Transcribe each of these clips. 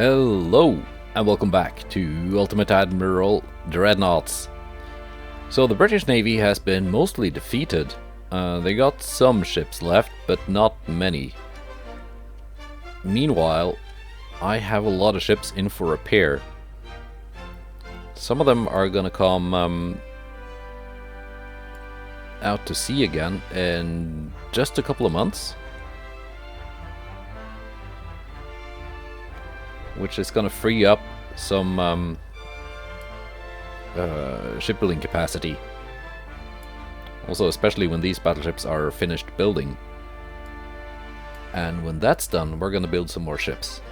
Hello, and welcome back to Ultimate Admiral Dreadnoughts. So the British Navy has been mostly defeated. They got some ships left, but not many. Meanwhile, I have a lot of ships in for repair. Some of them are gonna come out to sea again in just a couple of months, which is gonna free up some shipbuilding capacity. Also, especially when these battleships are finished building. And when that's done, we're gonna build some more ships.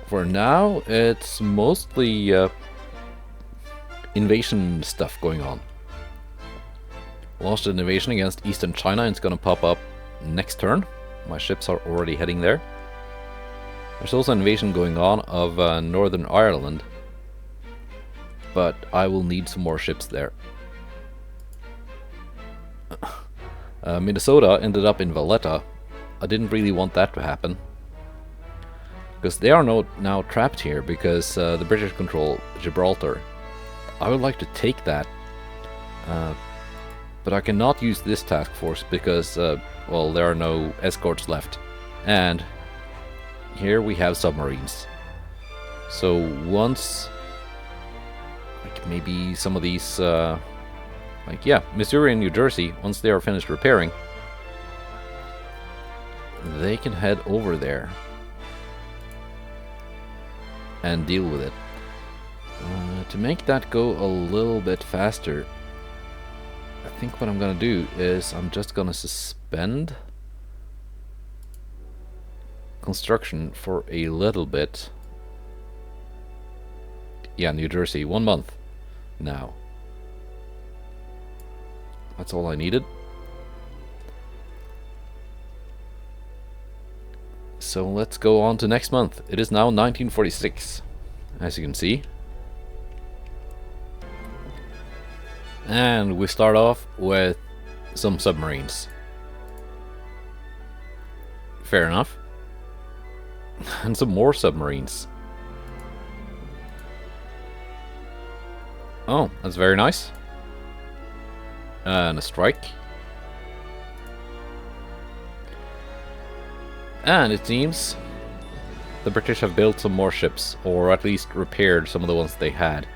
For now, it's mostly invasion stuff going on. Launched an invasion against Eastern China, and it's gonna pop up next turn. My ships are already heading there. There's also an invasion going on of Northern Ireland, but I will need some more ships there. Minnesota ended up in Valletta. I didn't really want that to happen, because they are now trapped here because the British control Gibraltar. I would like to take that, but I cannot use this task force because, well, there are no escorts left, and here we have submarines. So once, like maybe some of these, like yeah, Missouri and New Jersey, once they are finished repairing, they can head over there and deal with it. To make that go a little bit faster, I think what I'm gonna do is I'm just gonna suspend construction for a little bit. Yeah, New Jersey, 1 month now. That's all I needed. So let's go on to next month. It is now 1946, as you can see. And we start off with some submarines. Fair enough. And some more submarines. Oh, that's very nice. And a strike. And it seems the British have built some more ships, or at least repaired some of the ones they had.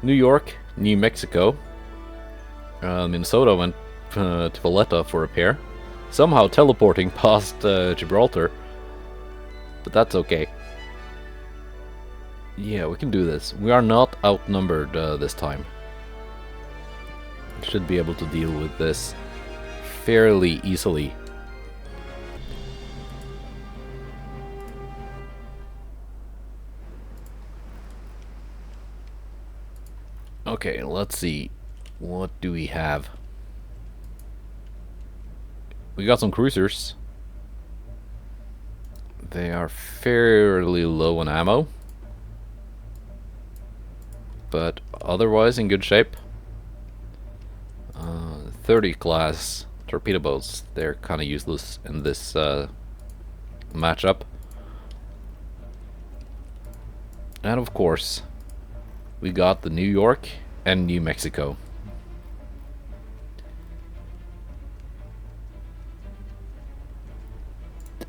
New York, New Mexico, Minnesota went to Valletta for repair, somehow teleporting past Gibraltar, but that's okay. Yeah, we can do this. We are not outnumbered this time. We should be able to deal with this fairly easily. Okay, let's see. What do we have? We got some cruisers. They are fairly low on ammo, but otherwise in good shape. 30 class torpedo boats. They're kind of useless in this matchup. And of course, we got the New York and New Mexico.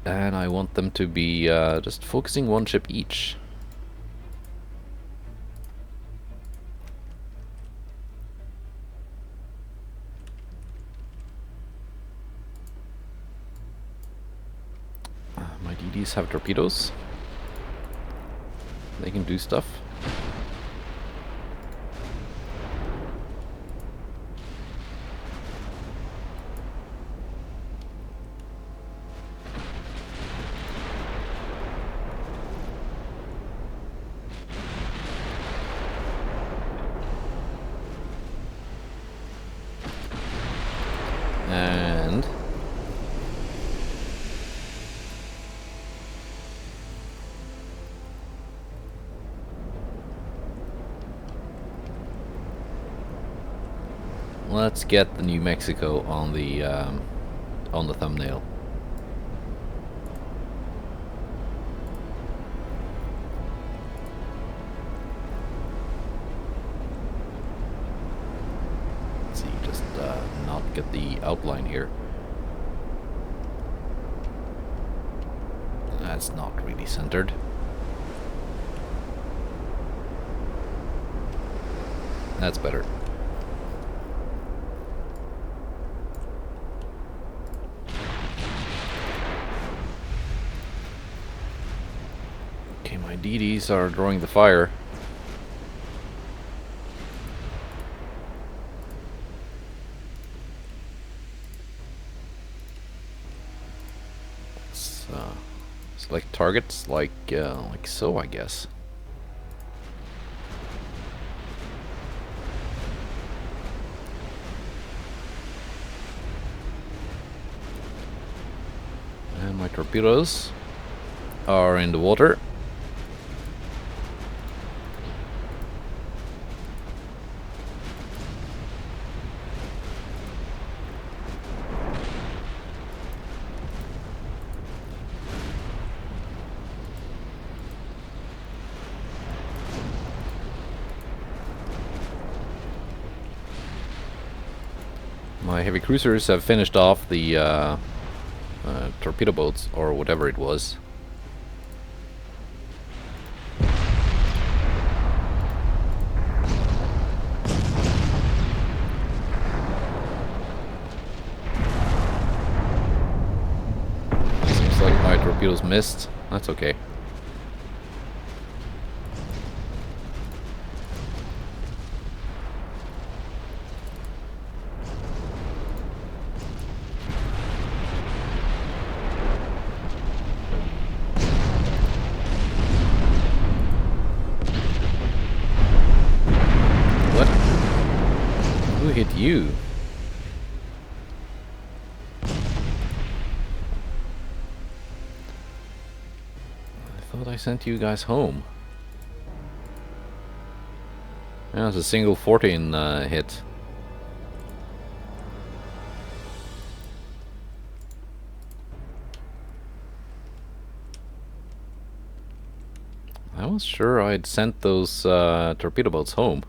And I want them to be just focusing one ship each. My DDs have torpedoes. They can do stuff. And let's get the New Mexico on the thumbnail. at the outline here. That's not really centered. That's better. Okay, my DDs are drawing the fire. Select targets like so, I guess. And my torpedoes are in the water. My heavy cruisers have finished off the torpedo boats, or whatever it was. Seems like my torpedoes missed. That's okay. Who hit you? I thought I sent you guys home. Yeah, it's a single 14 hit. I was sure I'd sent those torpedo boats home.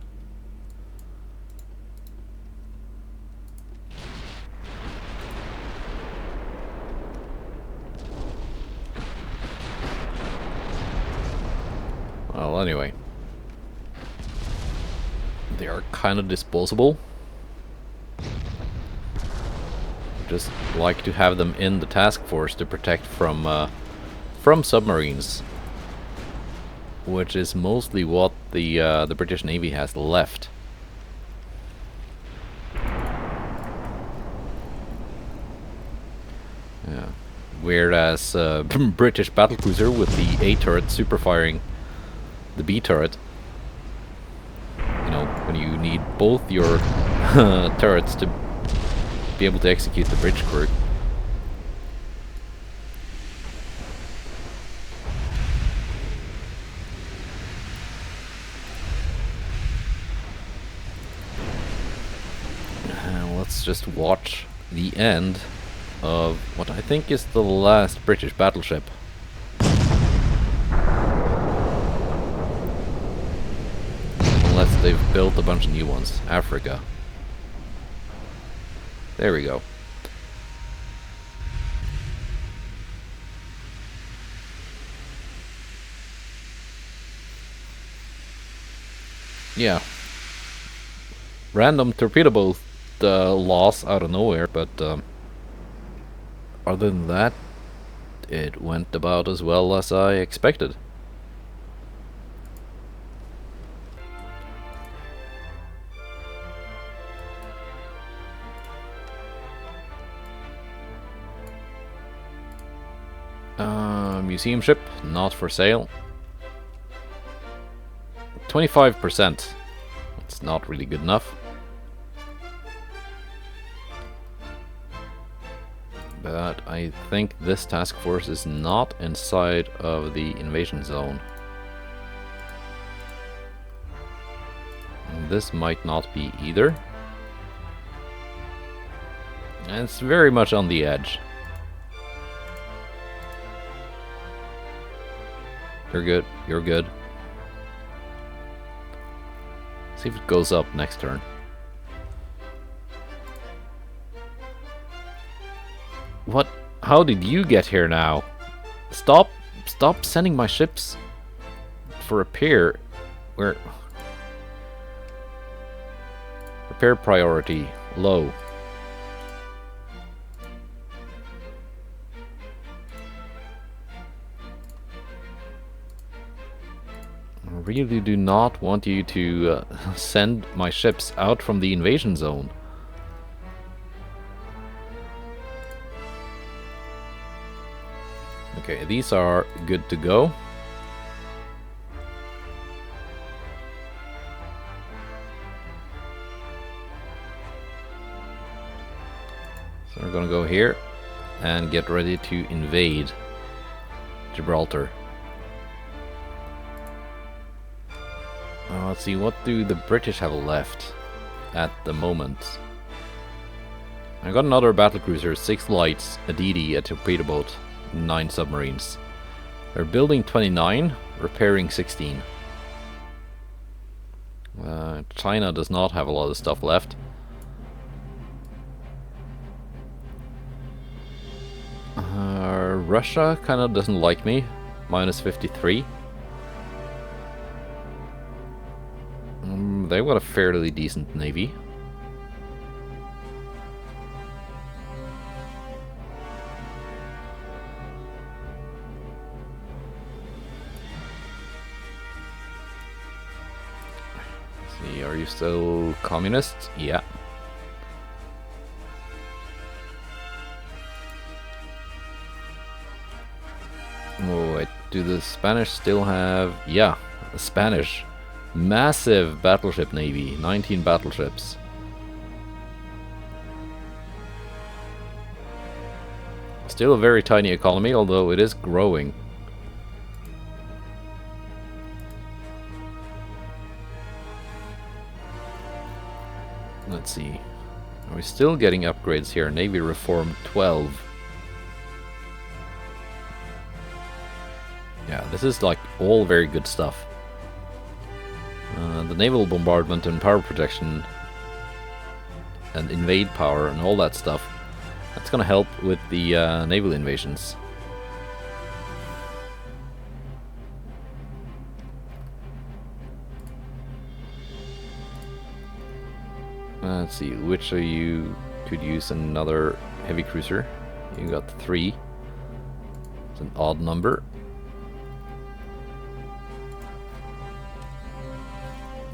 Well, anyway. They are kind of disposable. Just like to have them in the task force to protect from submarines, which is mostly what the British Navy has left. Yeah. Whereas British battlecruiser with the A turret super firing the B turret, you know, when you need both your turrets to be able to execute the bridge crew. Let's just watch the end of what I think is the last British battleship. Unless they've built a bunch of new ones. Africa. There we go. Yeah. Random torpedo boat loss out of nowhere, but other than that, it went about as well as I expected. Museum ship, not for sale. 25%. It's not really good enough. But I think this task force is not inside of the invasion zone. And this might not be either. And it's very much on the edge. You're good. You're good. See if it goes up next turn. How did you get here now? Stop sending my ships for repair. Where? Repair priority low. I really do not want you to send my ships out from the invasion zone. Okay, these are good to go. So we're gonna go here and get ready to invade Gibraltar. Let's see, what do the British have left at the moment? I got another battlecruiser, 6 lights, a DD, a torpedo boat, 9 submarines. They're building 29, repairing 16. China does not have a lot of stuff left. Russia kind of doesn't like me, minus 53. They've got a fairly decent navy. See, are you still communists? Yeah. Oh, wait, do the Spanish still have... Yeah, the Spanish. Massive battleship navy, 19 battleships. Still a very tiny economy, although it is growing. Let's see. Are we still getting upgrades here? Navy Reform 12. Yeah, this is like all very good stuff. The naval bombardment and power protection and invade power and all that stuff, that's gonna help with the naval invasions. Let's see, which of you could use another heavy cruiser? You got 3. It's an odd number.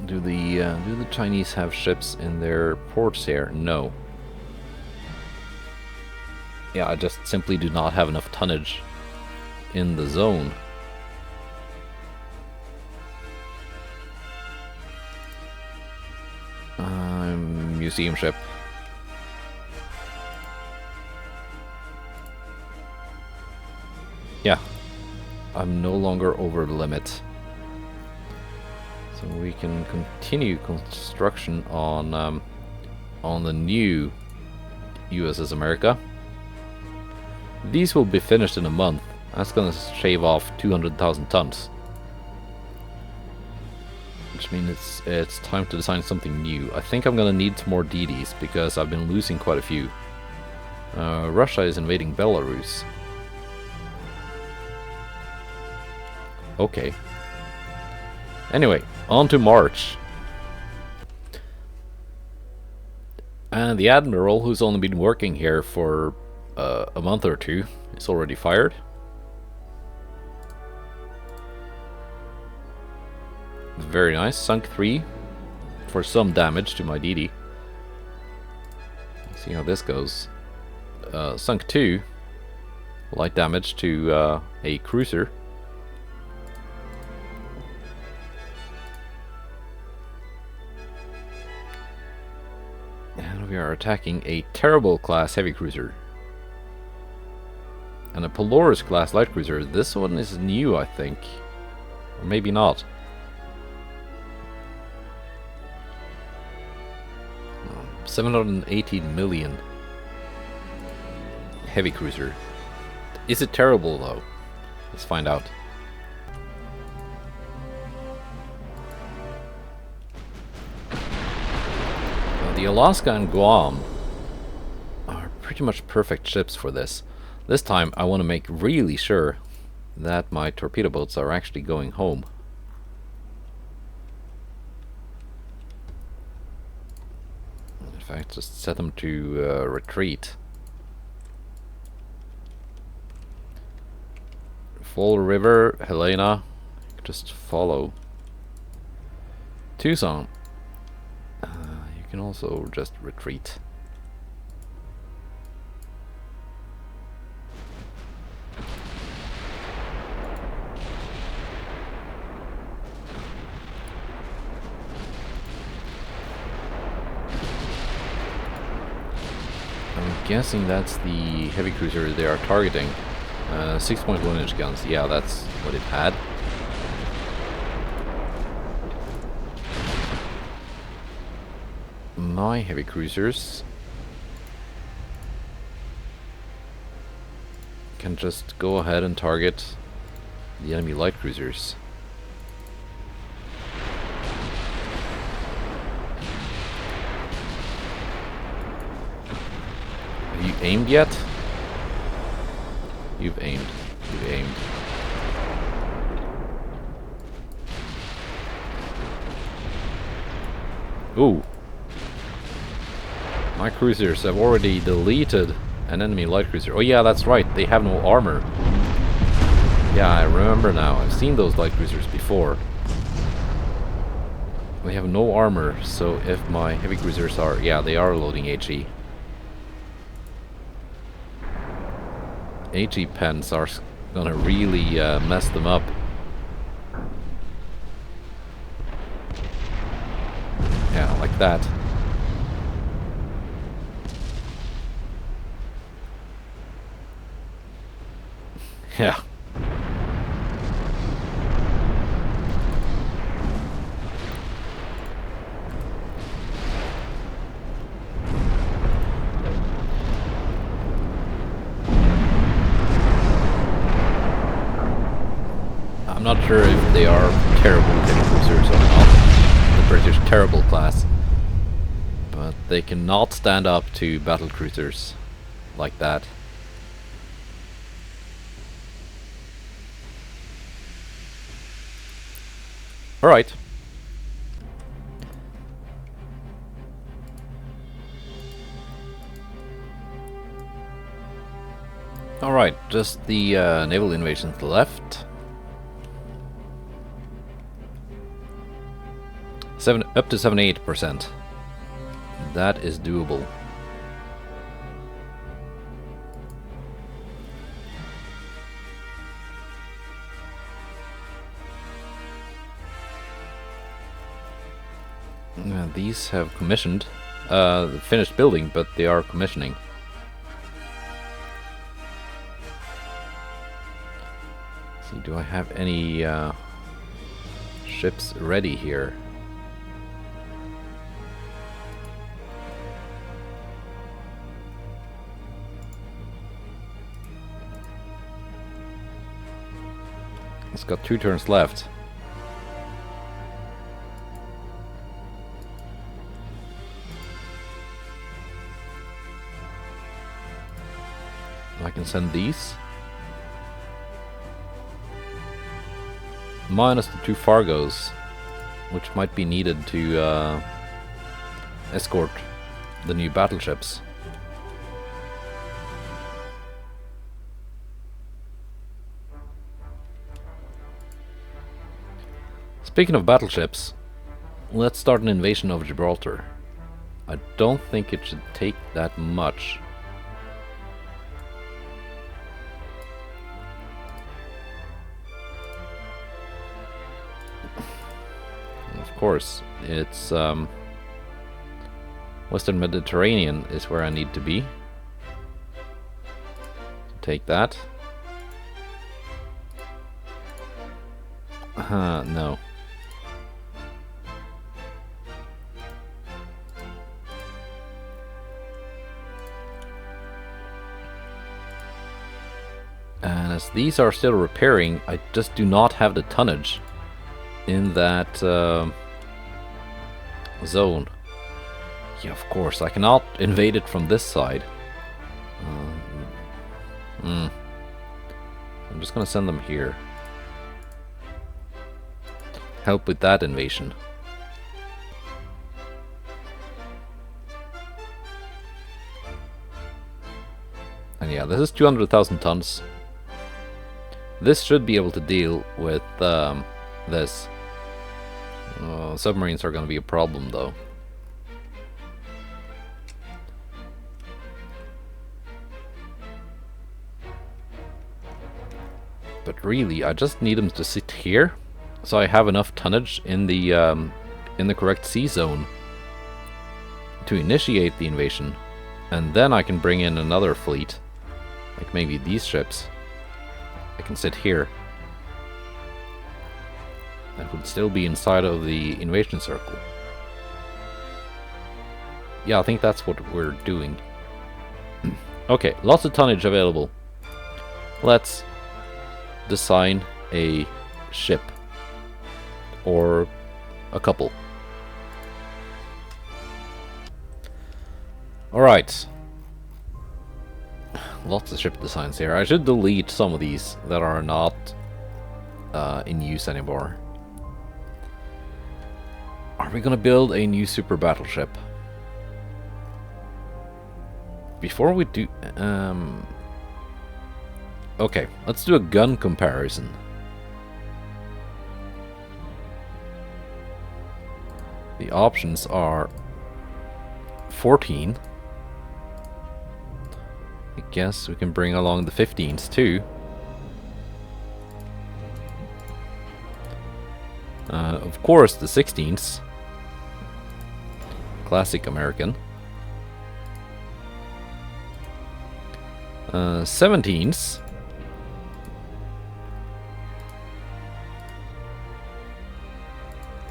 Do the Chinese have ships in their ports here? No. Yeah, I just simply do not have enough tonnage in the zone. Museum ship. Yeah, I'm no longer over the limit. So we can continue construction on the new USS America. These will be finished in a month. That's gonna shave off 200,000 tons. Which means it's time to design something new. I think I'm gonna need some more DDs because I've been losing quite a few. Russia is invading Belarus. Okay. Anyway, on to March. And the Admiral, who's only been working here for a month or two, is already fired. Very nice. Sunk 3 for some damage to my DD. Let's see how this goes. Sunk 2, light damage to a cruiser. And we are attacking a Terrible class heavy cruiser. And a Polaris class light cruiser. This one is new, I think. Or maybe not. 718 million. Heavy cruiser. Is it terrible though? Let's find out. The Alaska and Guam are pretty much perfect ships for this. This time I want to make really sure that my torpedo boats are actually going home. In fact, just set them to retreat. Fall River, Helena, just follow. Tucson, you can also just retreat. I'm guessing that's the heavy cruiser they are targeting. 6.1 inch guns, yeah, that's what it had. My heavy cruisers can just go ahead and target the enemy light cruisers. Have you aimed yet? You've aimed. You've aimed. Ooh. My cruisers have already deleted an enemy light cruiser. Oh yeah, that's right. They have no armor. Yeah, I remember now. I've seen those light cruisers before. They have no armor, so if my heavy cruisers are... Yeah, they are loading HE. HE pens are gonna really mess them up. Yeah, like that. Yeah. I'm not sure if they are terrible heavy cruisers or not, the British terrible class, but they cannot stand up to battle cruisers like that. Alright. Alright, just the naval invasions left. Up to 78%. That is doable. These have commissioned, finished building, but they are commissioning. Let's see, do I have any ships ready here? It's got 2 turns left. I can send these. Minus the 2 Fargos, which might be needed to escort the new battleships. Speaking of battleships, let's start an invasion of Gibraltar. I don't think it should take that much. Of course, it's Western Mediterranean is where I need to be. Take that. No. And as these are still repairing, I just do not have the tonnage in that zone. Yeah, of course, I cannot invade it from this side. I'm just gonna send them here. Help with that invasion. And yeah, this is 200,000 tons. This should be able to deal with this. Submarines are going to be a problem, though. But really, I just need them to sit here, so I have enough tonnage in the correct sea zone to initiate the invasion, and then I can bring in another fleet, like maybe these ships. I can sit here. That would still be inside of the invasion circle. Yeah, I think that's what we're doing. Okay, lots of tonnage available. Let's design a ship. Or a couple. Alright. Lots of ship designs here. I should delete some of these that are not in use anymore. Are we gonna build a new super battleship? Before we do... okay, let's do a gun comparison. The options are 14. I guess we can bring along the 15s too. Of course, the 16s. Classic American. 17s.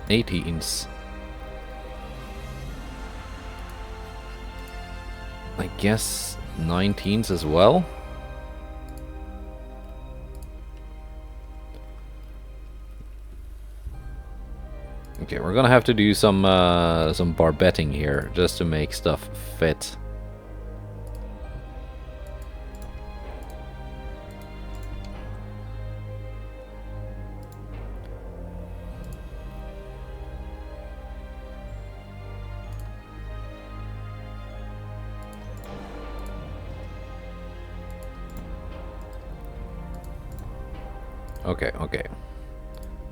'18s. I guess 19s as well. Okay, we're gonna have to do some barbetting here just to make stuff fit. Okay.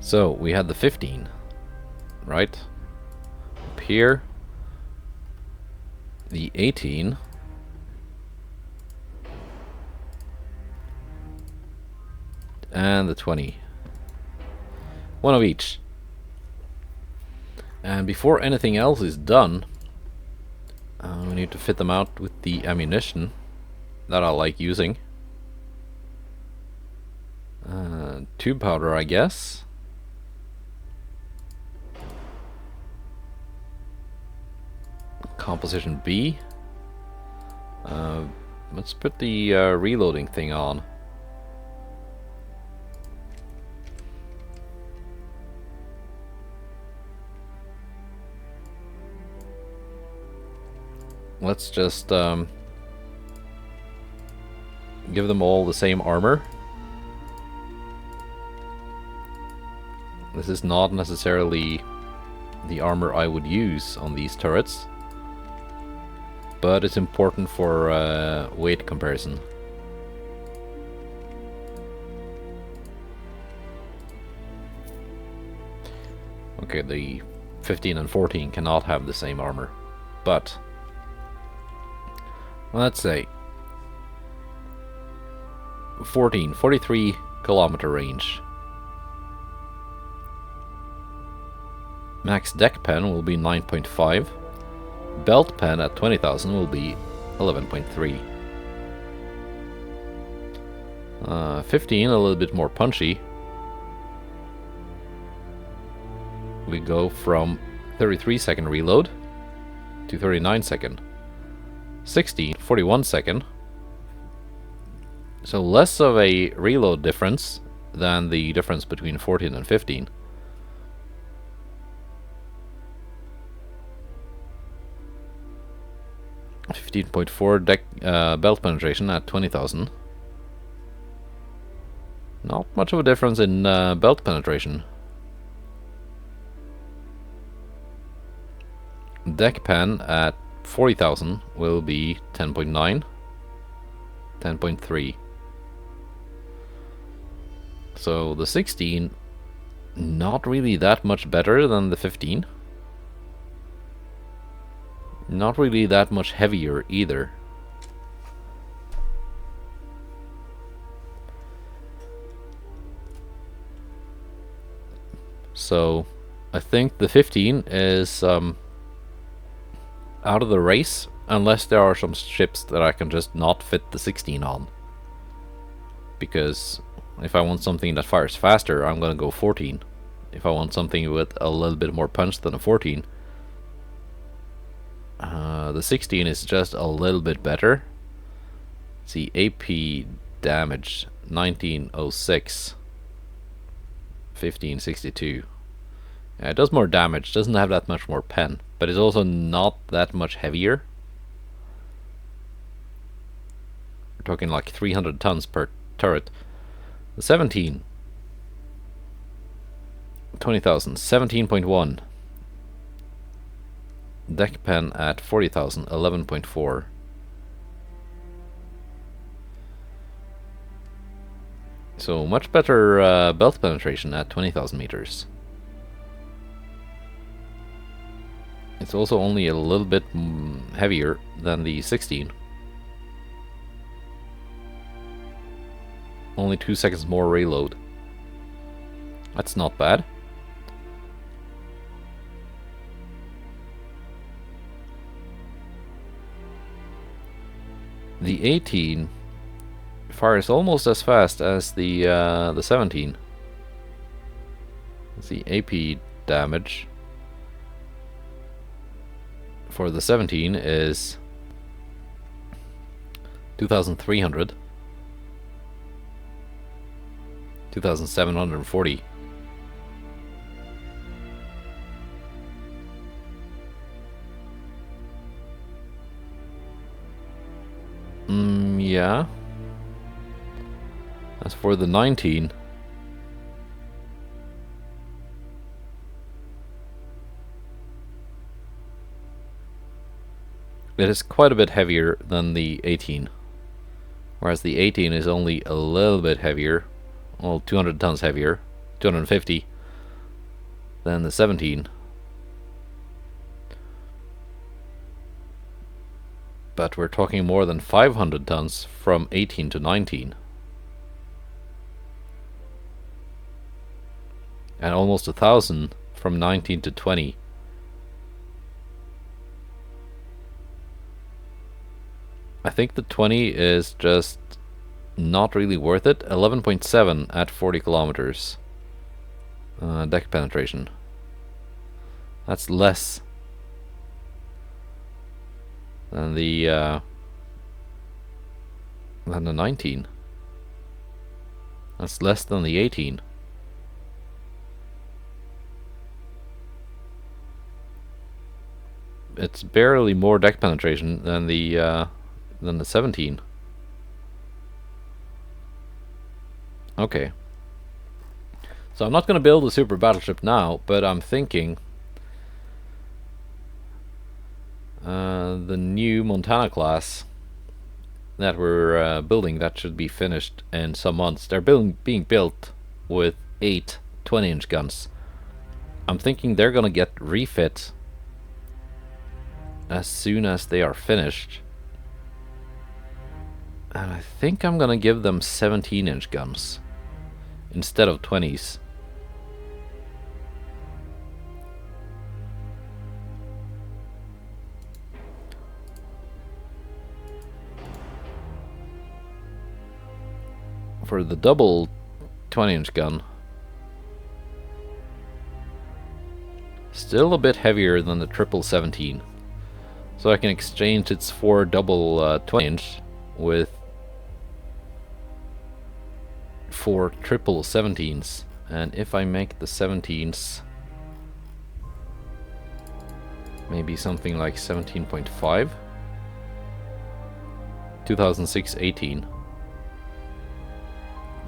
So we had the 15, right? Up here, the 18, and the 20. One of each. And before anything else is done, we need to fit them out with the ammunition that I like using. Tube powder, I guess. Composition B. Let's put the reloading thing on. Let's just give them all the same armor. This is not necessarily the armor I would use on these turrets, but it's important for weight comparison. Okay, the 15 and 14 cannot have the same armor, but let's say 43 kilometer range. Max deck pen will be 9.5. Belt pen at 20,000 will be 11.3. 15, a little bit more punchy. We go from 33 second reload to 39 second. 16, 41 second. So less of a reload difference than the difference between 14 and 15. 15.4 deck belt penetration at 20,000. Not much of a difference in belt penetration. Deck pen at 40,000 will be 10.9, 10.3. So the 16, not really that much better than the 15. Not really that much heavier either. So I think the 15 is out of the race, unless there are some ships that I can just not fit the 16 on. Because if I want something that fires faster, I'm gonna go 14. If I want something with a little bit more punch than a 14, the 16 is just a little bit better. See, AP damage 1906, 1562. Yeah, it does more damage, doesn't have that much more pen, but it's also not that much heavier. We're talking like 300 tons per turret. The 17, 20,000, 17.1. Deck pen at 40,000, 11.4. So much better belt penetration at 20,000 meters. It's also only a little bit heavier than the 16. Only 2 seconds more reload. That's not bad. The 18 fires almost as fast as the 17. Let's see, AP damage for the 17 is 2,300, 2,740. Yeah. As for the 19, it is quite a bit heavier than the 18. Whereas the 18 is only a little bit heavier, well, 200 tons heavier, 250, than the 17. But we're talking more than 500 tons from 18 to 19. And almost 1,000 from 19 to 20. I think the 20 is just not really worth it. 11.7 at 40 kilometers. Deck penetration. That's less than the 19. That's less than the 18. It's barely more deck penetration than the 17. Okay. So I'm not going to build a super battleship now, but I'm thinking the new Montana class that we're building, that should be finished in some months. They're being built with 8 20-inch guns. I'm thinking they're going to get refit as soon as they are finished. And I think I'm gonna give them 17-inch guns instead of 20s. For the double 20-inch gun, still a bit heavier than the triple 17. So I can exchange its 4 double 20-inch with 4 triple 17s. And if I make the 17s maybe something like 17.5, 2006 18,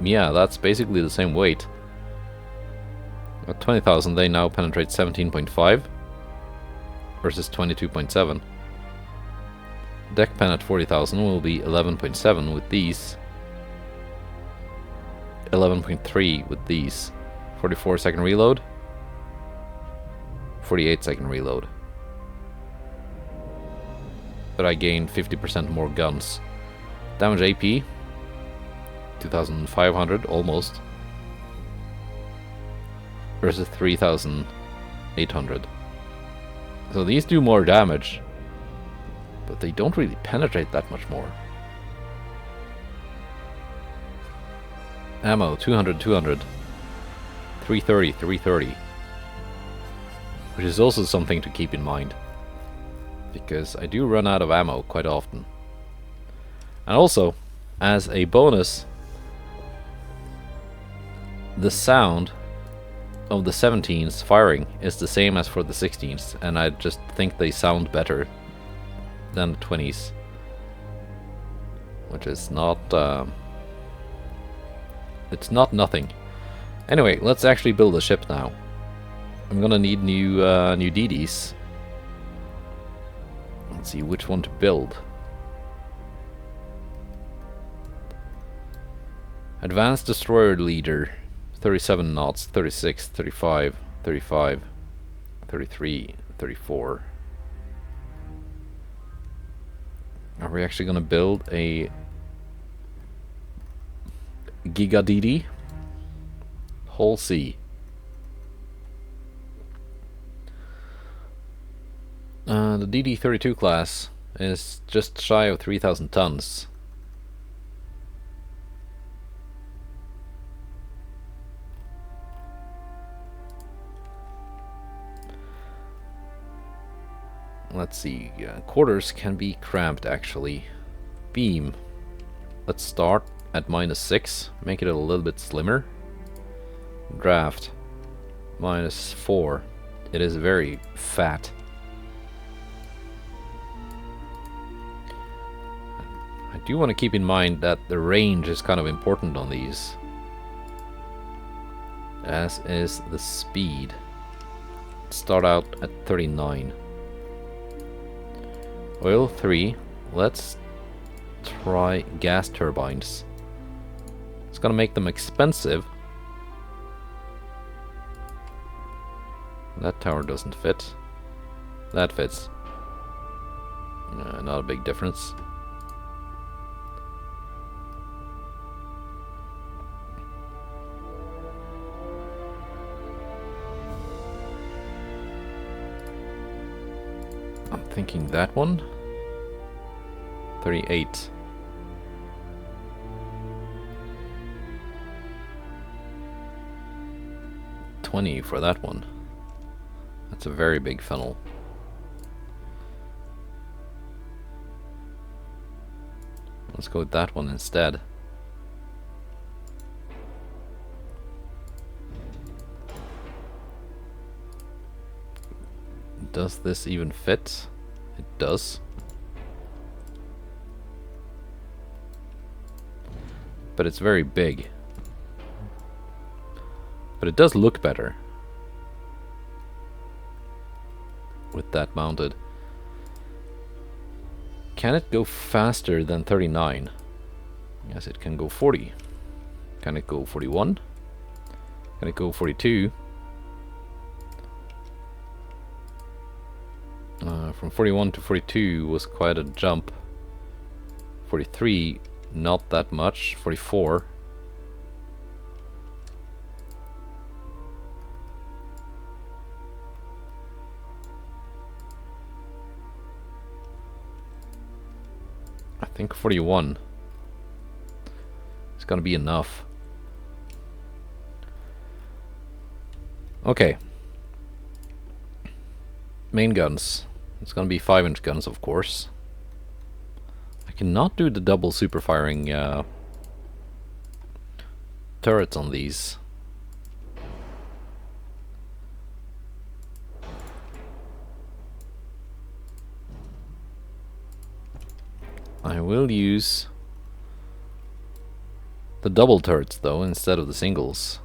yeah, that's basically the same weight. At 20,000 they now penetrate 17.5 versus 22.7. Deck pen at 40,000 will be 11.7 with these. 11.3 with these. 44-second reload. 48-second reload. But I gain 50% more guns. Damage AP 2,500 almost versus 3,800. So these do more damage, but they don't really penetrate that much more. Ammo 200, 200, 330, 330, which is also something to keep in mind, because I do run out of ammo quite often. And also, as a bonus, the sound of the 17s firing is the same as for the 16s, and I just think they sound better than the 20s, which is not it's not nothing. Anyway, let's actually build a ship now. I'm gonna need new DDs. Let's see which one to build. Advanced Destroyer Leader, 37 knots, 36, 35, 35, 33, 34. Are we actually gonna build a Giga DD? Whole C. The DD-32 class is just shy of 3,000 tons. Let's see, quarters can be cramped actually. Beam. Let's start at -6, make it a little bit slimmer. Draft. -4. It is very fat. I do want to keep in mind that the range is kind of important on these, as is the speed. Start out at 39. Oil 3. Let's try gas turbines. It's gonna make them expensive. That tower doesn't fit. That fits. Not a big difference. I'm thinking that one. 38. $20 for that one. That's a very big funnel. Let's go with that one instead. Does this even fit? It does. But it's very big. But it does look better with that mounted. Can it go faster than 39? Yes, it can go 40. Can it go 41? Can it go 42? From 41 to 42 was quite a jump. 43, not that much. 44. I think 41 is gonna be enough. Okay. Main guns. It's gonna be 5-inch guns, of course. I cannot do the double super firing turrets on these. I will use the double turrets though instead of the singles.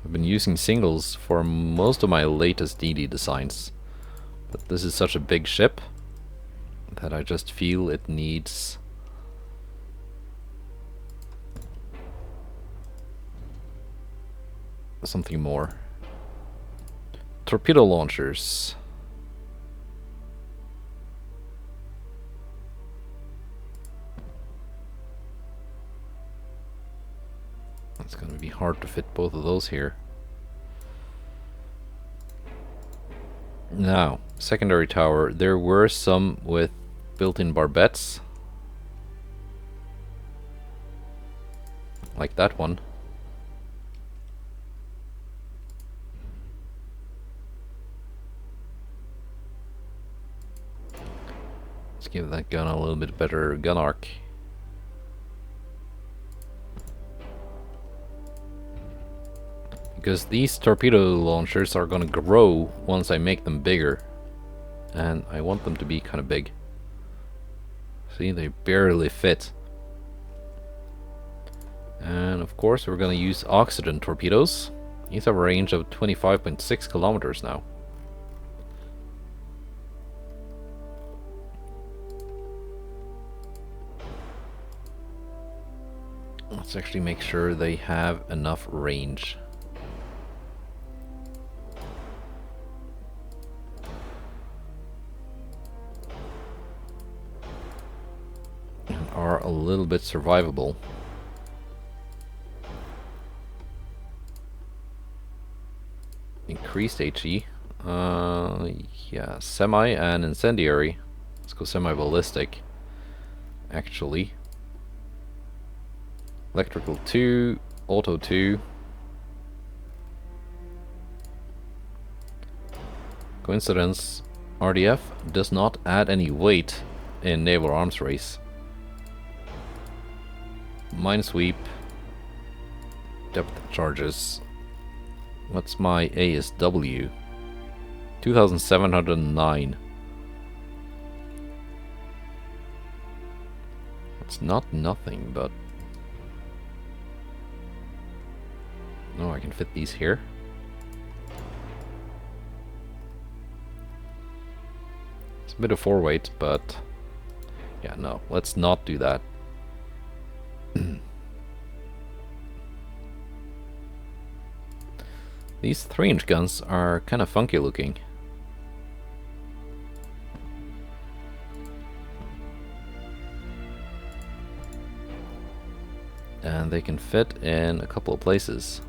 I've been using singles for most of my latest DD designs, but this is such a big ship that I just feel it needs something more. Torpedo launchers. It's gonna be hard to fit both of those here. Now, secondary tower. There were some with built-in barbettes, like that one. Let's give that gun a little bit better gun arc. Because these torpedo launchers are gonna grow once I make them bigger. And I want them to be kind of big. See, they barely fit. And of course we're gonna use oxygen torpedoes. These have a range of 25.6 kilometers now. Let's actually make sure they have enough range. And are a little bit survivable. Increased HE. Yeah, semi and incendiary. Let's go semi-ballistic, actually. Electrical 2, auto 2. Coincidence, RDF does not add any weight in naval arms race. Minesweep, depth charges. What's my ASW? 2,709. It's not nothing, but... No, I can fit these here. It's a bit of 4-weight, but... Yeah, no, let's not do that. These 3-inch guns are kind of funky looking. And they can fit in a couple of places.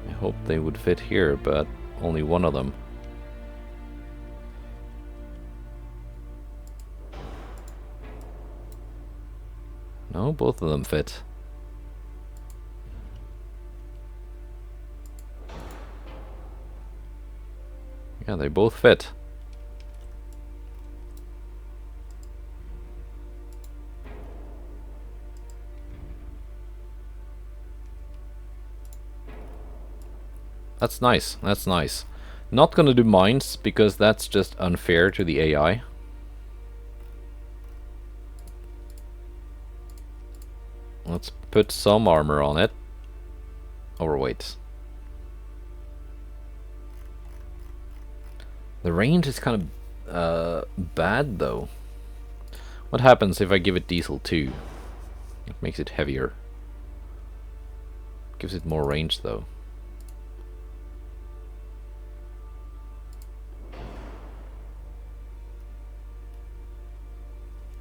I hope they would fit here, but only one of them. No, both of them fit. Yeah, they both fit. That's nice, that's nice. Not gonna do mines, because that's just unfair to the AI. Let's put some armor on it. Overweight. The range is kind of bad though. What happens if I give it diesel 2? It makes it heavier. Gives it more range though.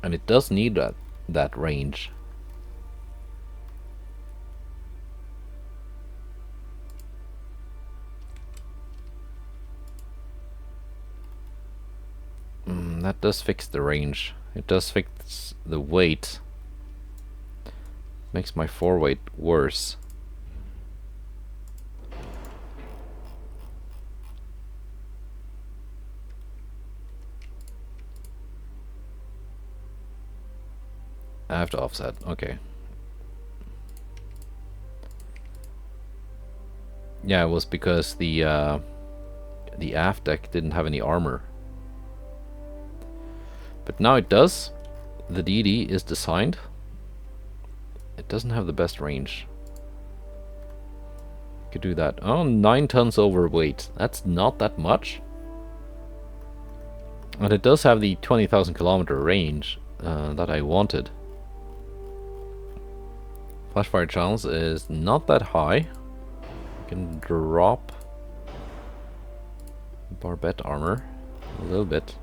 And it does need that range. That does fix the range. It does fix the weight. Makes my 4-weight worse. I have to offset. Okay. Yeah, it was because the aft deck didn't have any armor. But now it does. The DD is designed. It doesn't have the best range. Could do that. Oh, 9 tons overweight. That's not that much. And it does have the 20,000 kilometer range that I wanted. Flashfire chance is not that high. You can drop barbette armor a little bit.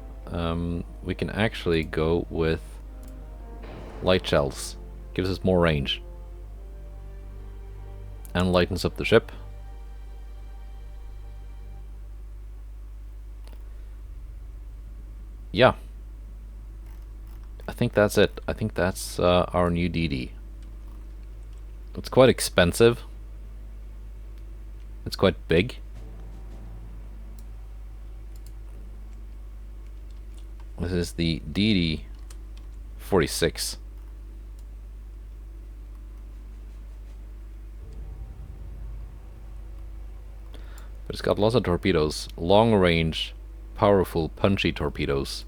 We can actually go with light shells. Gives us more range. And lightens up the ship. Yeah. I think that's it. I think that's our new DD. It's quite expensive. It's quite big. This is the DD 46. But it's got lots of torpedoes. Long range, powerful, punchy torpedoes.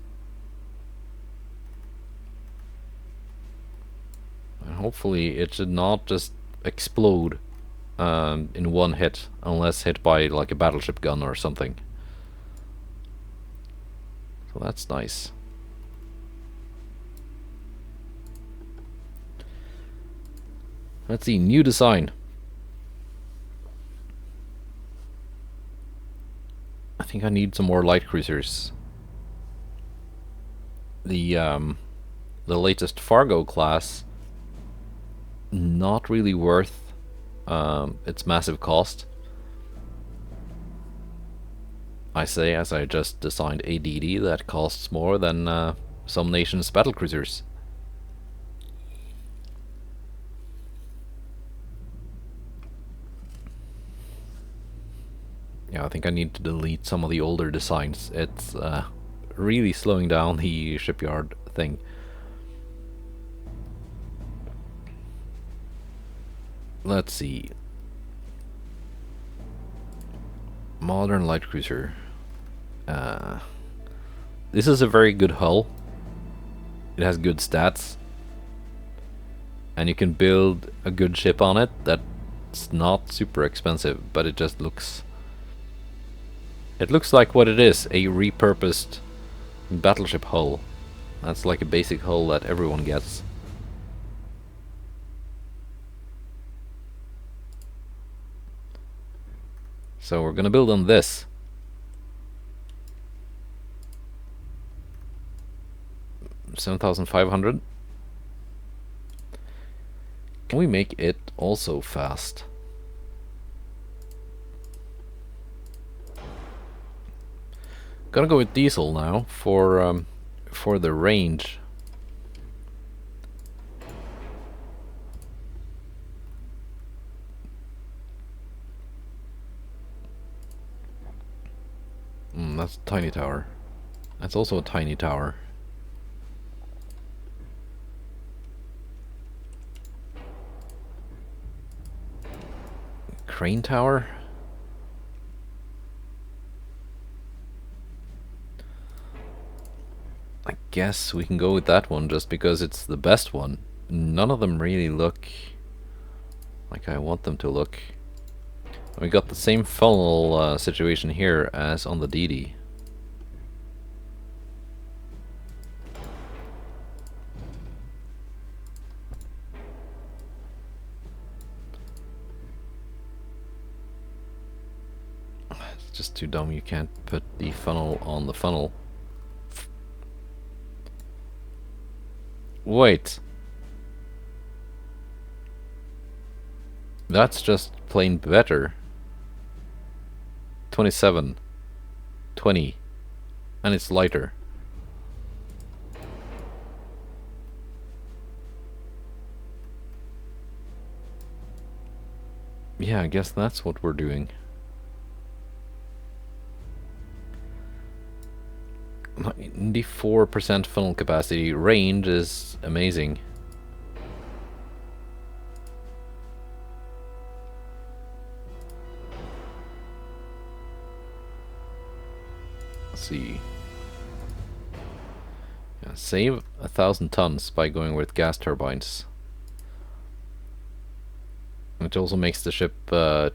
And hopefully it should not just explode in one hit, unless hit by like a battleship gun or something. So that's nice. Let's see, new design. I think I need some more light cruisers. The latest Fargo class, not really worth its massive cost. I say as I just designed a DD that costs more than some nations' battle cruisers. Yeah, I think I need to delete some of the older designs. It's really slowing down the shipyard thing. Let's see. Modern light cruiser. This is a very good hull. It has good stats. And you can build a good ship on it that's not super expensive, but it just looks... It looks like what it is, a repurposed battleship hull. That's like a basic hull that everyone gets. So we're gonna build on this. $7,500. Can we make it also fast? Gonna go with diesel now for the range. That's a tiny tower. That's also a tiny tower. Crane tower? I guess we can go with that one just because it's the best one. None of them really look like I want them to look. We got the same funnel situation here as on the DD. It's just too dumb, you can't put the funnel on the funnel. Wait. That's just plain better. 27, 20, and it's lighter. Yeah, I guess that's what we're doing. 94% funnel capacity. Range is amazing. See. Save 1,000 tons by going with gas turbines. Which also makes the ship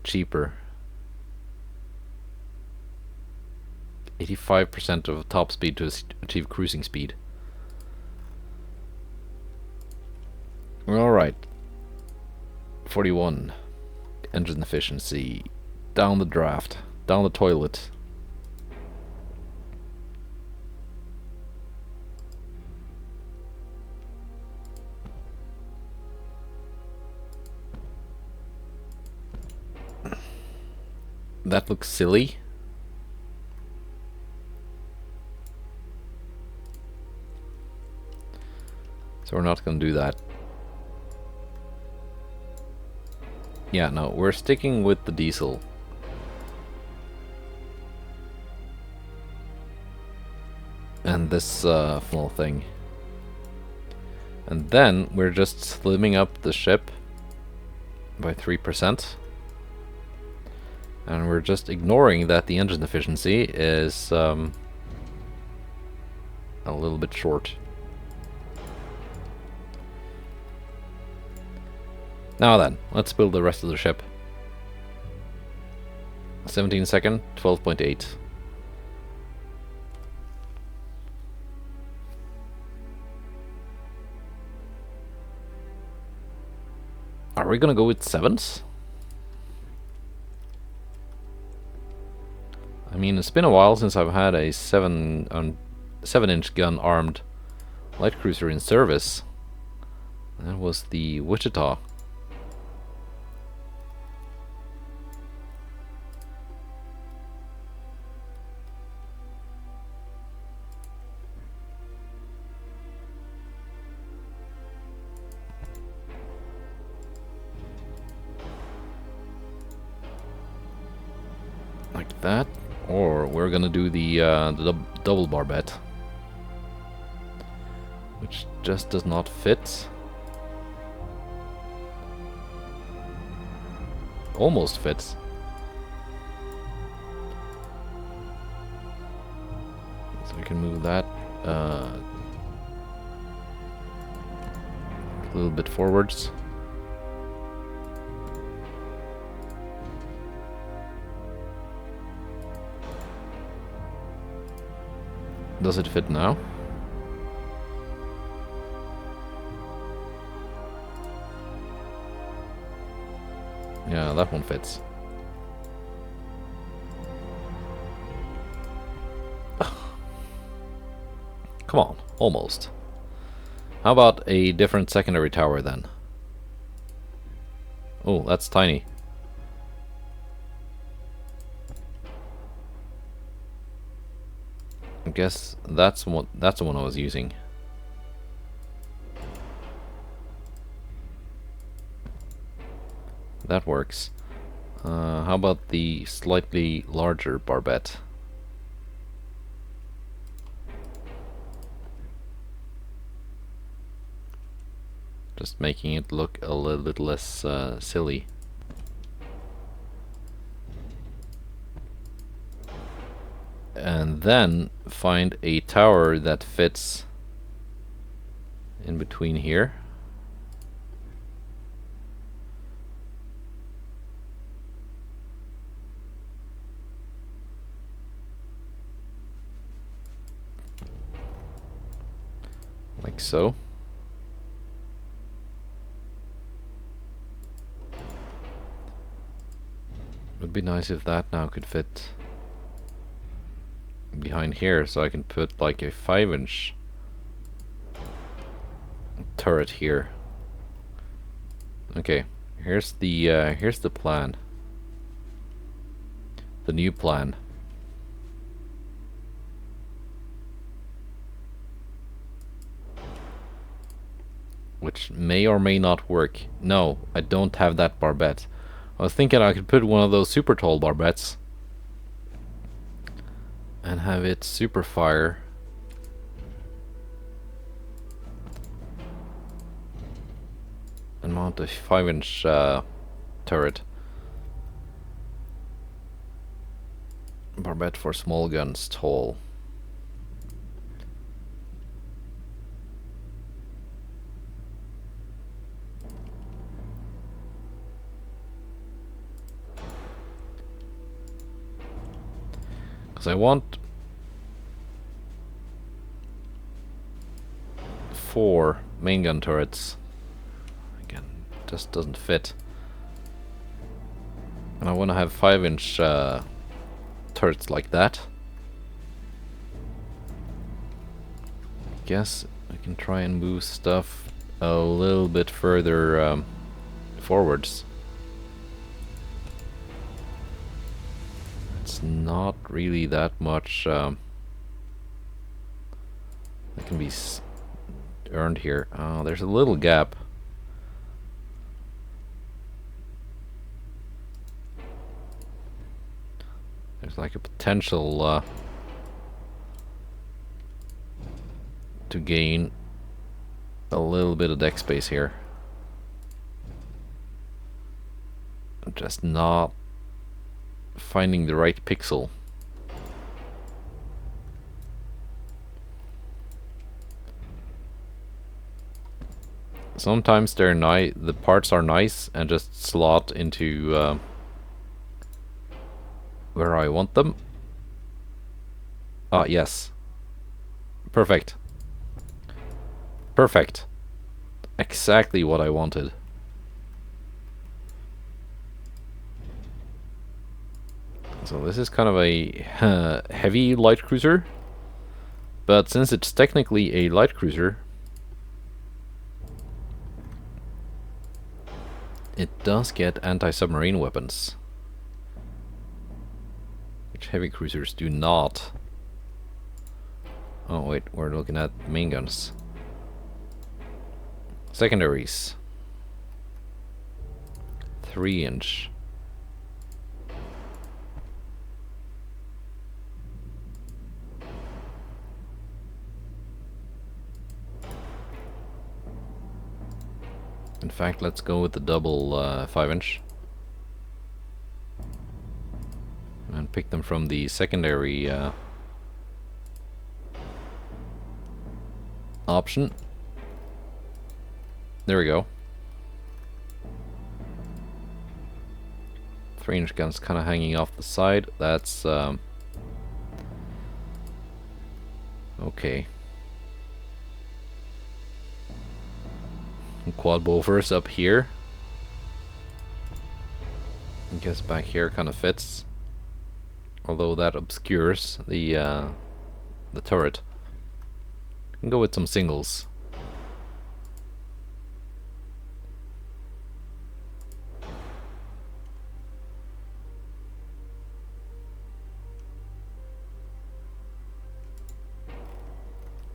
cheaper. 85% of top speed to achieve cruising speed. Alright. 41. Engine efficiency. Down the draft. Down the toilet. That looks silly. So we're not going to do that. Yeah, no, we're sticking with the diesel. And this funnel thing. And then we're just slimming up the ship by 3%. And we're just ignoring that the engine efficiency is a little bit short. Now then, let's build the rest of the ship. 17 second, 12.8. Are we gonna go with 7s? I mean, it's been a while since I've had a 7-inch gun armed light cruiser in service. That was the Wichita. Like that. Or we're gonna do the double barbette, which just does not fit. Almost fits. So we can move that a little bit forwards. Does it fit now? Yeah, that one fits. Come on, almost. How about a different secondary tower then? Oh, that's tiny. I guess that's the one I was using. That works. How about the slightly larger barbette? Just making it look a little bit less silly. And then find a tower that fits in between here. Like so. Would be nice if that now could fit behind here, so I can put like a 5-inch turret here. Okay, here's the plan. The new plan. Which may or may not work. No, I don't have that barbette. I was thinking I could put one of those super tall barbettes and have it super fire. And mount a 5-inch turret. Barbette for small guns, tall. Because I want 4 main gun turrets. Again, just doesn't fit. And I want to have 5-inch turrets like that. Guess I can try and move stuff a little bit further forwards. It's not really that much that can be earned here. Oh, there's a little gap. There's like a potential to gain a little bit of deck space here. I'm just not finding the right pixel. Sometimes they're the parts are nice and just slot into where I want them. Ah, yes. Perfect. Perfect. Exactly what I wanted. So this is kind of a heavy light cruiser, but since it's technically a light cruiser, it does get anti-submarine weapons, which heavy cruisers do not. Oh wait, we're looking at main guns. Secondaries. 3-inch. In fact, let's go with the double 5-inch. And pick them from the secondary option. There we go. 3-inch guns kind of hanging off the side. That's okay. Quad bowfers up here. I guess back here kind of fits, although that obscures the turret. I can go with some singles.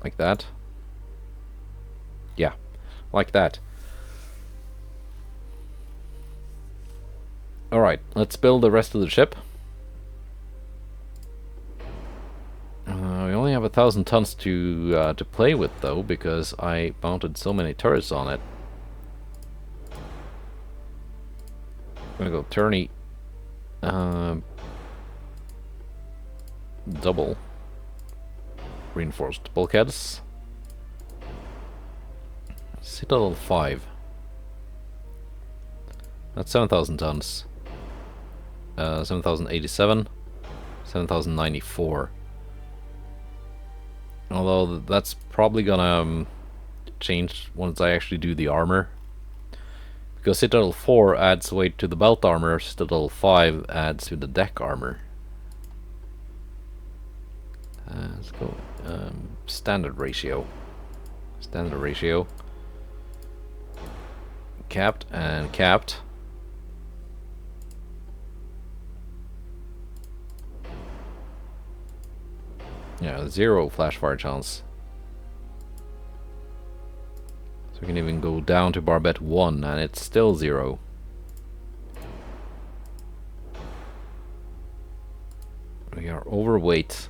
Like that. Yeah, like that. Alright, let's build the rest of the ship. We only have 1,000 tons to play with though, because I mounted so many turrets on it. I'm gonna go tourney double reinforced bulkheads. Citadel 5. That's 7,000 tons. 7,087. 7,094. Although that's probably gonna change once I actually do the armor. Because Citadel 4 adds weight to the belt armor, Citadel 5 adds to the deck armor. Let's go standard ratio. Standard ratio. Capped and capped. Yeah, 0 flash fire chance. So we can even go down to barbette 1 and it's still 0. We are overweight.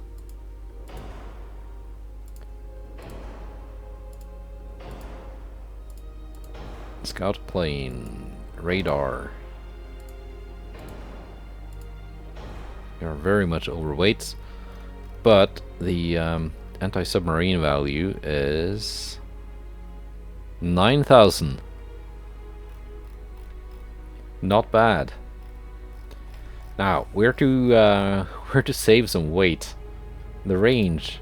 Scout plane, radar. We are very much overweight, but the anti-submarine value is 9,000. Not bad. Now, where to were to save some weight, the range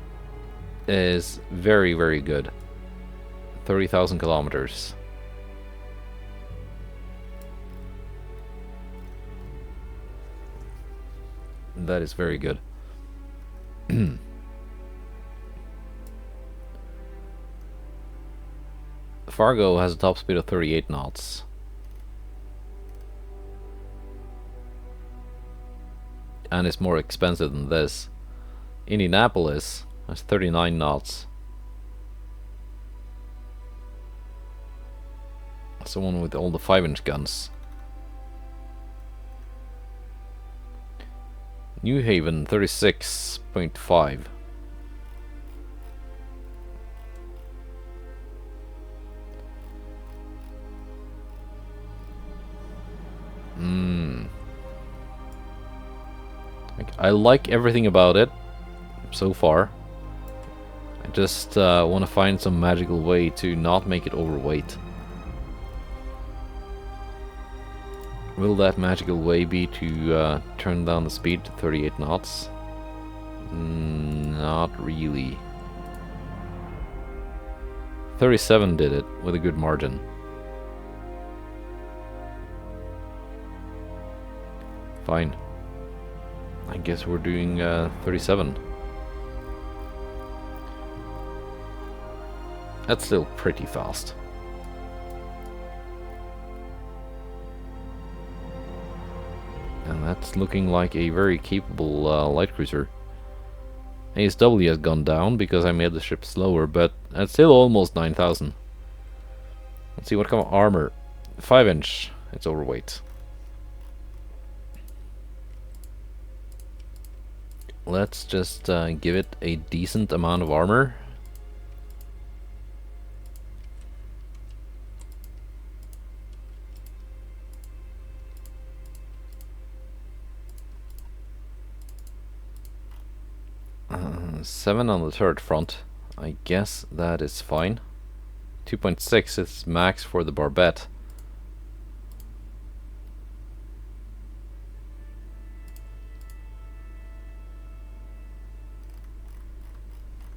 is very, very good. 30,000 kilometers. That is very good. Fargo has a top speed of 38 knots. And it's more expensive than this. Indianapolis has 39 knots. That's the one with all the 5-inch guns. New Haven 36.5. I like everything about it so far. I just want to find some magical way to not make it overweight. Will that magical way be to turn down the speed to 38 knots? Not really. 37 did it with a good margin. Fine. I guess we're doing 37. That's still pretty fast. And that's looking like a very capable light cruiser. ASW has gone down because I made the ship slower, but that's still almost 9,000. Let's see what kind of armor. 5-inch. It's overweight. Let's just give it a decent amount of armor. Seven on the turret front. I guess that is fine. 2.6 is max for the barbette.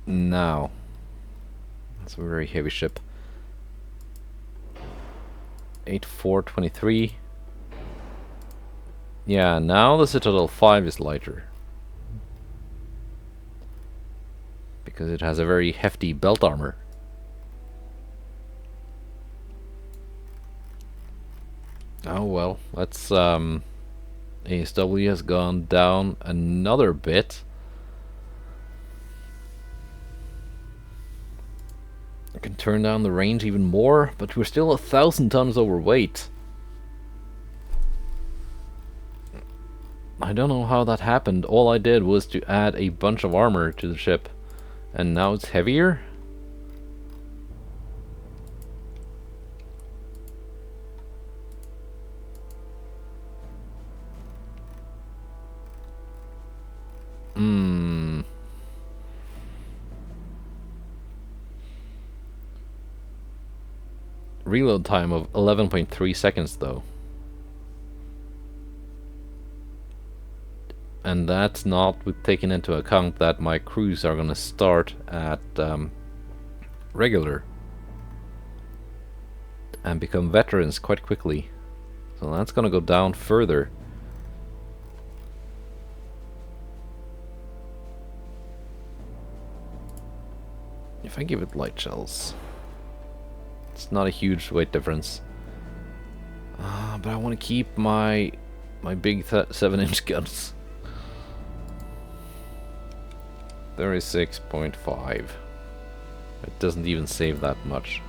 Now, that's a very heavy ship. 8423. Yeah, now the Citadel 5 is lighter. Because it has a very hefty belt armor. Oh well, let's ASW has gone down another bit. I can turn down the range even more, but we're still 1,000 tons overweight. I don't know how that happened. All I did was to add a bunch of armor to the ship, and now it's heavier? Reload time of 11.3 seconds though. And that's not with taking into account that my crews are gonna start at regular and become veterans quite quickly. So that's gonna go down further. If I give it light shells, it's not a huge weight difference. But I want to keep my big 7-inch guns. 36.5. It doesn't even save that much.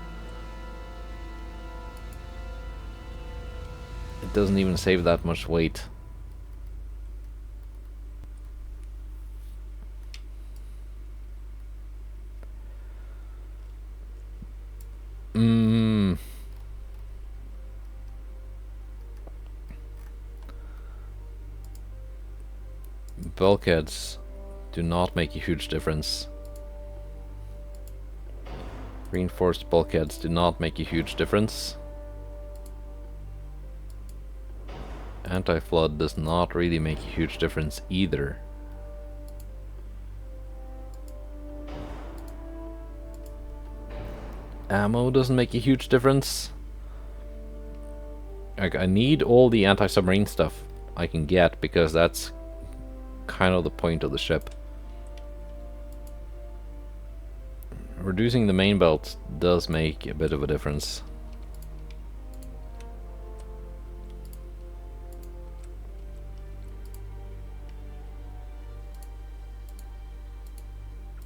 It doesn't even save that much weight. Bulkheads do not make a huge difference. Reinforced bulkheads do not make a huge difference. Anti-flood does not really make a huge difference either. ammo doesn't make a huge difference. Like, I need all the anti-submarine stuff I can get, because that's kind of the point of the ship. Reducing the main belt does make a bit of a difference.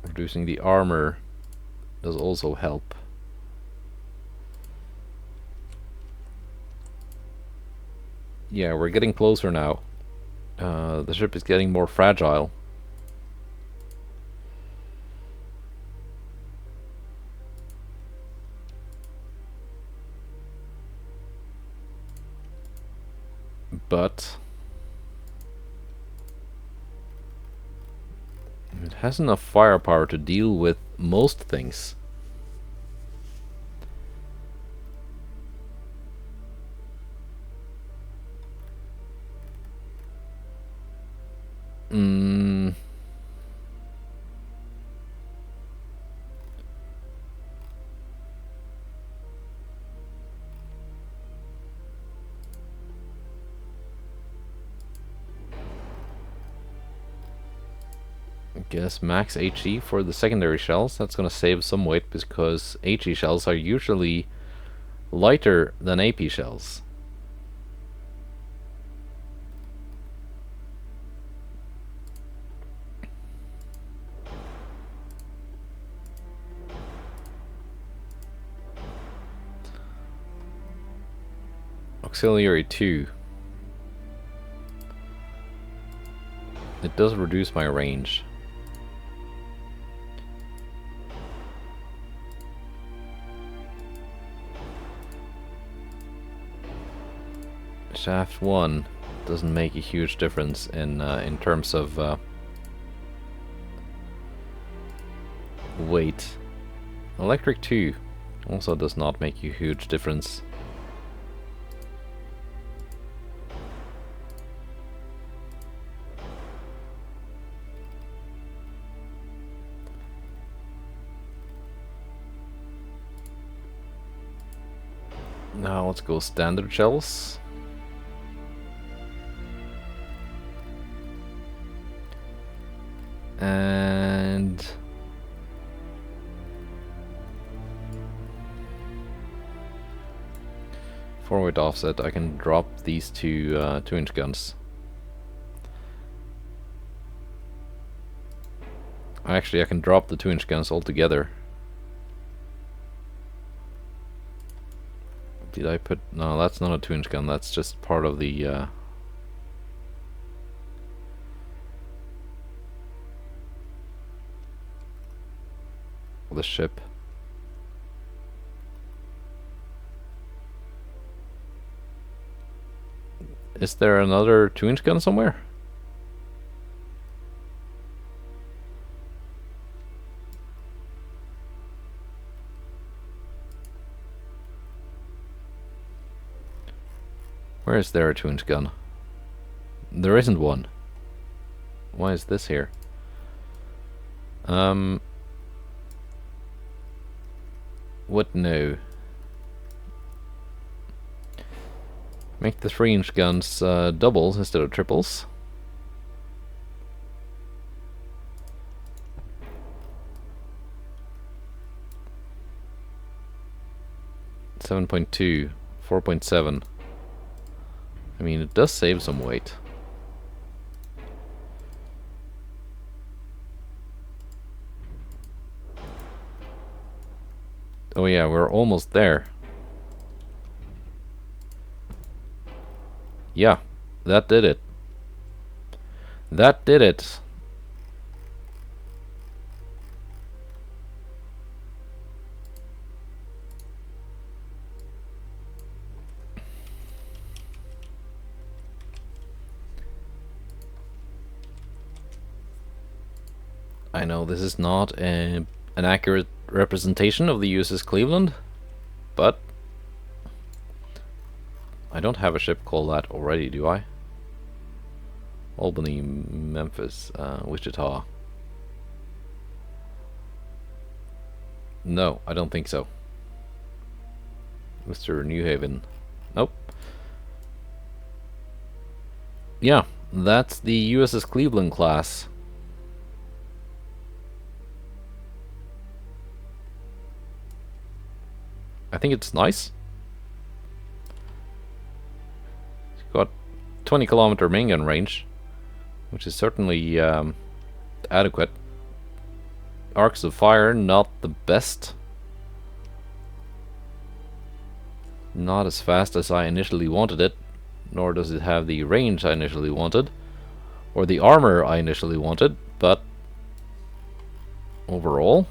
Reducing the armor does also help. Yeah, we're getting closer now. The ship is getting more fragile. But it has enough firepower to deal with most things. I guess max HE for the secondary shells. That's gonna save some weight, because HE shells are usually lighter than AP shells. Auxiliary 2. It does reduce my range. Shaft 1 doesn't make a huge difference in terms of weight. Electric 2 also does not make a huge difference. Now let's go standard shells. And forward offset, I can drop these two 2-inch guns. Actually, I can drop the 2-inch guns altogether. Did I put... No, that's not a 2-inch gun, that's just part of the ship. Is there another 2-inch gun somewhere? Where is there a 2-inch gun? There isn't one. Why is this here? What? No. Make the 3-inch guns doubles instead of triples. .2, 4.7. I mean, it does save some weight. Oh yeah, we're almost there. Yeah, that did it. That did it. I know this is not an accurate representation of the USS Cleveland, but I don't have a ship called that already, do I? Albany, Memphis, Wichita. No, I don't think so. Mr. New Haven. Nope. Yeah, that's the USS Cleveland class. I think it's nice. It's got 20-kilometer main gun range, which is certainly adequate. Arcs of fire, not the best. Not as fast as I initially wanted it, nor does it have the range I initially wanted, or the armor I initially wanted, but overall,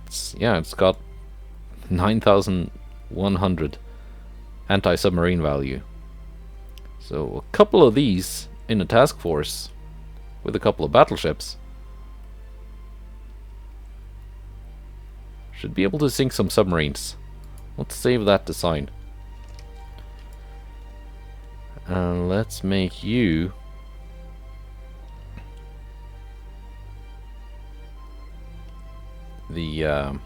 it's got 9,100 anti-submarine value. So a couple of these in a task force with a couple of battleships should be able to sink some submarines. Let's save that design. And let's make you the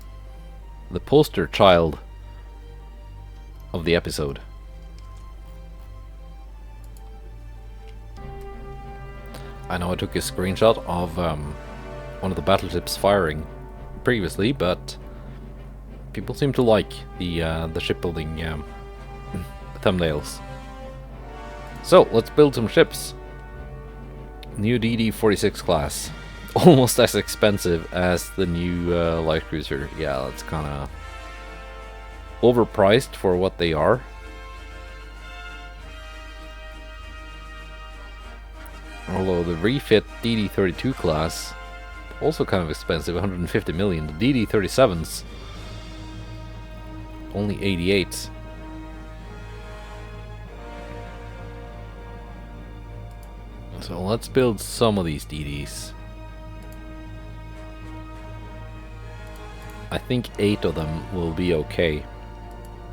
poster child of the episode. I know I took a screenshot of one of the battleships firing previously, but people seem to like the shipbuilding thumbnails. So let's build some ships. New DD-46 class, almost as expensive as the new light cruiser. Yeah, that's kind of overpriced for what they are. Although the refit DD-32 class, also kind of expensive, 150 million. The DD-37s, only 88. So let's build some of these DDs. I think 8 of them will be okay.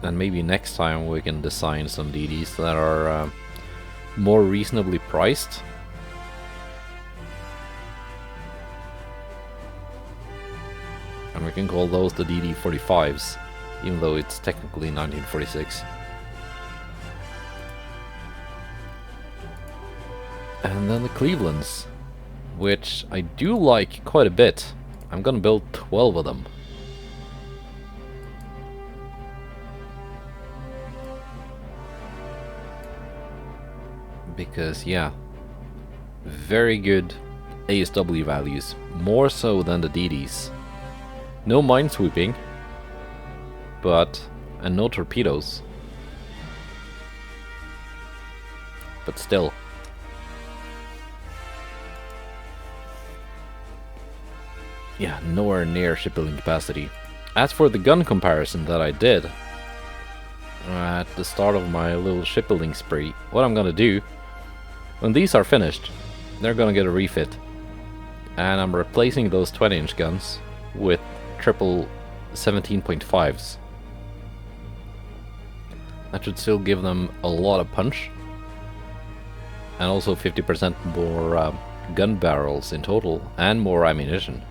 And maybe next time we can design some DDs that are more reasonably priced. And we can call those the DD-45s, even though it's technically 1946. And then the Clevelands, which I do like quite a bit. I'm gonna build 12 of them. Because, yeah, very good ASW values, more so than the DDs. No minesweeping, and no torpedoes. But still. Yeah, nowhere near shipbuilding capacity. As for the gun comparison that I did at the start of my little shipbuilding spree, what I'm gonna do, when these are finished, they're gonna get a refit. And I'm replacing those 20-inch guns with triple 17.5s. That should still give them a lot of punch. And also 50% more gun barrels in total, and more ammunition.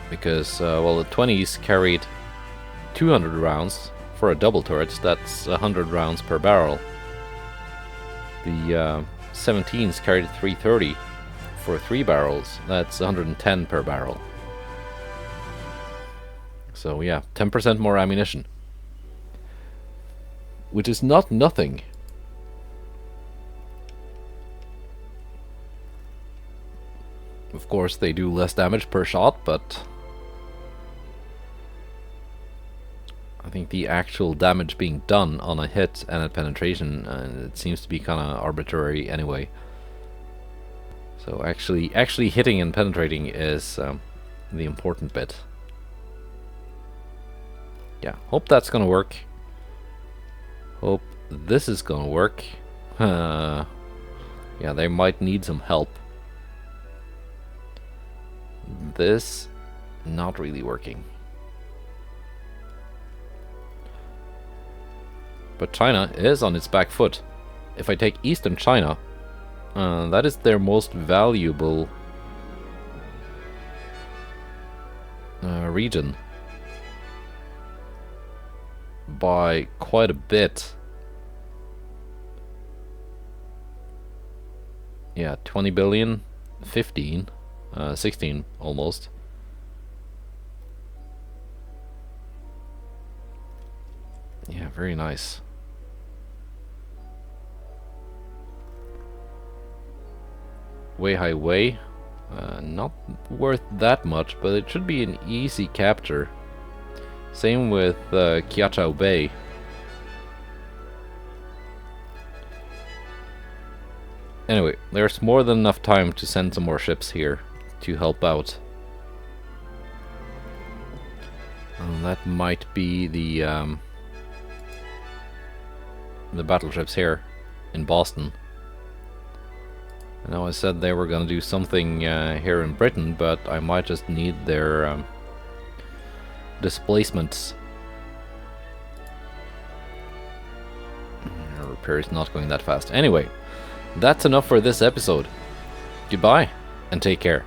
Because, well, the 20s carried 200 rounds for a double turret, that's 100 rounds per barrel. The 17s carried 330 for 3 barrels, that's 110 per barrel. So yeah, 10% more ammunition. Which is not nothing. Of course, they do less damage per shot, but I think the actual damage being done on a hit and at penetration, it seems to be kind of arbitrary anyway. So actually hitting and penetrating is the important bit. Yeah, hope that's gonna work. Hope this is gonna work. Yeah, they might need some help. This, not really working. But China is on its back foot. If I take Eastern China, that is their most valuable region by quite a bit. Yeah, 20 billion, 15, 16 almost. Yeah, very nice. Way high way. Not worth that much, but it should be an easy capture. Same with Kiachao Bay. Anyway, there's more than enough time to send some more ships here to help out. And that might be the battleships here in Boston. I know I said they were gonna do something here in Britain, but I might just need their displacements. Repair is not going that fast. Anyway, that's enough for this episode. Goodbye, and take care.